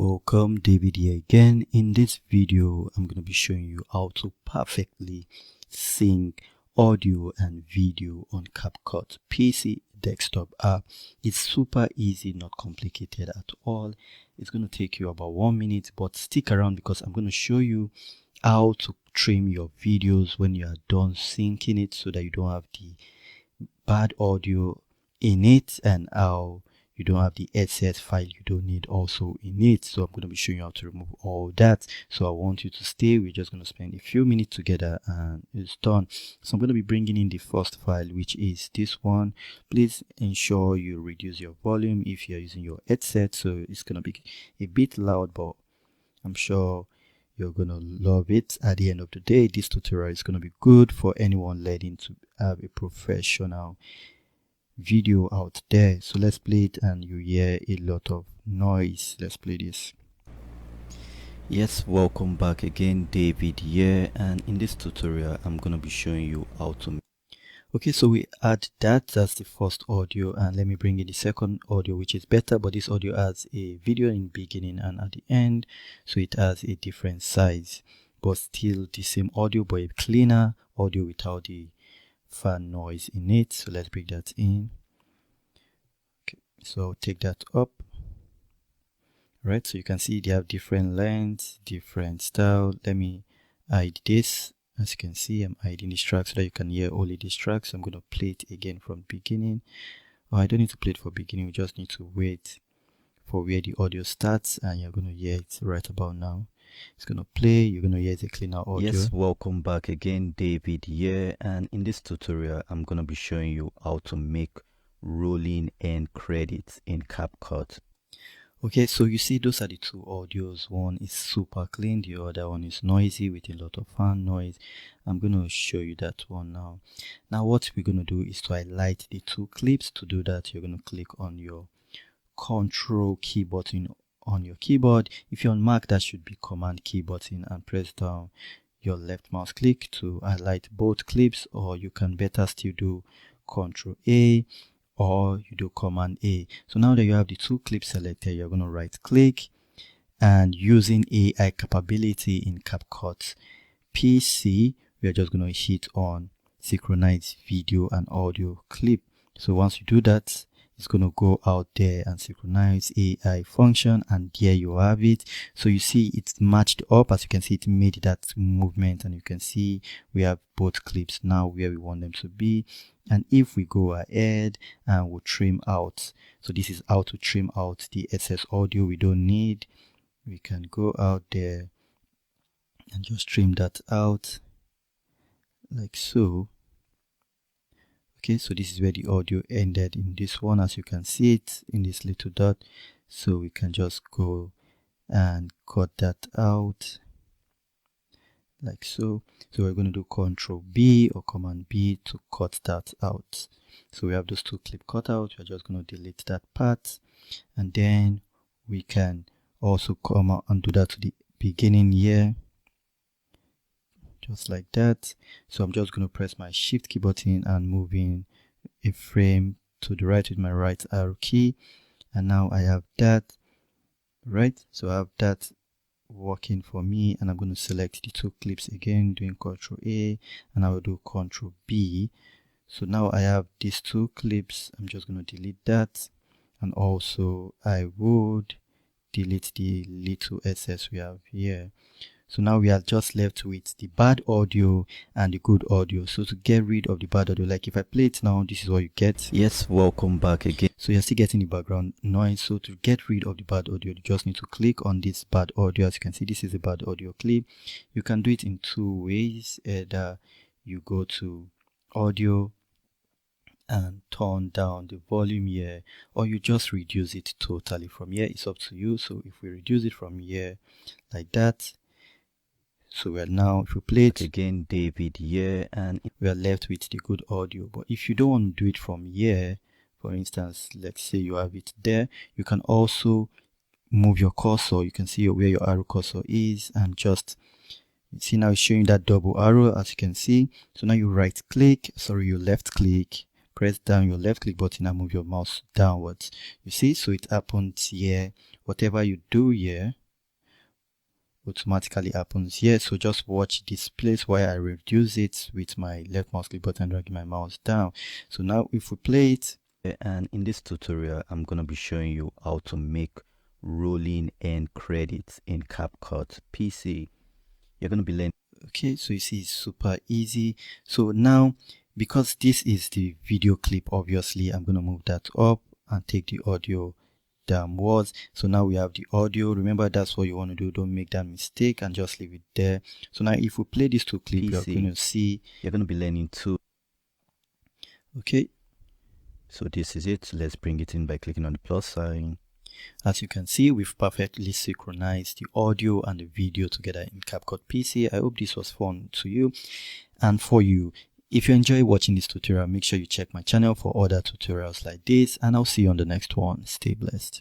Welcome, David here again. In this video I'm going to be showing you how to perfectly sync audio and video on CapCut PC desktop app. It's super easy, not complicated at all. It's going to take you about 1 minute, but stick around because I'm going to show you how to trim your videos when you are done syncing it so that you don't have the bad audio in it, and how you don't have the headset file you don't need also in it. So I'm going to be showing you how to remove all that. So I want you to stay. We're just going to spend a few minutes together and it's done. So I'm going to be bringing in the first file, which is this one. Please ensure you reduce your volume if you're using your headset, so it's going to be a bit loud, but I'm sure you're gonna love it. At the end of the day, this tutorial is gonna be good for anyone learning to have a professional video out there. So let's play it, and you hear a lot of noise. Let's play this. Yes, welcome back again, David here, and in this tutorial I'm gonna be showing you how to okay, so we add that's the first audio, and let me bring in the second audio, which is better, but this audio has a video in beginning and at the end, so it has a different size, but still the same audio, but a cleaner audio without the fan noise in it. So let's bring that in. Okay, so take that up. Right, so you can see they have different lengths, different style. Let me hide this. As you can see, I'm hiding this track so that you can hear only this track. So I'm going to play it again from beginning. Oh, I don't need to play it for beginning. We just need to wait for where the audio starts, and you're going to hear it right about now. It's going to play. You're going to hear the cleaner audio. Yes, welcome back again, David here, and in this tutorial I'm going to be showing you how to make rolling end credits in CapCut. Okay, so you see those are the two audios. One is super clean, the other one is noisy with a lot of fan noise. I'm going to show you that one now. Now what we're going to do is to highlight the two clips. To do that, you're going to click on your control key button on your keyboard. If you're on Mac, that should be command key button, and press down your left mouse click to highlight both clips, or you can better still do Control A, or you do Command A. So now that you have the two clips selected, you're going to right click, and using AI capability in CapCut PC, we are just going to hit on synchronize video and audio clip. So once you do that, it's going to go out there and synchronize AI function, and there you have it. So you see it's matched up. As you can see, it made that movement, and you can see we have both clips now where we want them to be. And if we go ahead and we'll trim out, so this is how to trim out the excess audio we don't need. We can go out there and just trim that out like so. Okay, so this is where the audio ended in this one, as you can see it in this little dot. So we can just go and cut that out like so. So we're going to do Control B or Command B to cut that out. So we have those two clip cut out. We're just going to delete that part, and then we can also come out and do that to the beginning here, just like that. So I'm just going to press my shift key button and move in a frame to the right with my right arrow key, and now I have that. Right, so I have that working for me, and I'm going to select the two clips again, doing Control A, and I will do Control B. So now I have these two clips. I'm just going to delete that, and also I would delete the little excess we have here. So now we are just left with the bad audio and the good audio. So to get rid of the bad audio, like if I play it now, this is what you get. Yes, welcome back again. So you're still getting the background noise. So to get rid of the bad audio, you just need to click on this bad audio. As you can see, this is a bad audio clip. You can do it in two ways. Either you go to audio and turn down the volume here, or you just reduce it totally from here. It's up to you. So if we reduce it from here like that, so we are now, if we play it again, David here, and we are left with the good audio. But if you don't want to do it from here, for instance, let's say you have it there, you can also move your cursor. You can see where your arrow cursor is, and just see now it's showing that double arrow, as you can see. So now you right click, you left click, press down your left click button and move your mouse downwards. You see, so it happens here. Whatever you do here automatically happens here. So just watch this place while I reduce it with my left mouse click button, dragging my mouse down. So now if we play it, and in this tutorial I'm going to be showing you how to make rolling end credits in CapCut PC. You're going to be learning. Okay, so you see it's super easy. So now, because this is the video clip, obviously I'm going to move that up and take the audio downwards. So now we have the audio. Remember, that's what you want to do. Don't make that mistake and just leave it there. So now if we play these two clips, you're going to see, you're going to be learning two. Okay, so this is it. Let's bring it in by clicking on the plus sign. As you can see, we've perfectly synchronized the audio and the video together in CapCut PC. I hope this was fun to you and for you. If you enjoy watching this tutorial, make sure you check my channel for other tutorials like this, and I'll see you on the next one. Stay blessed.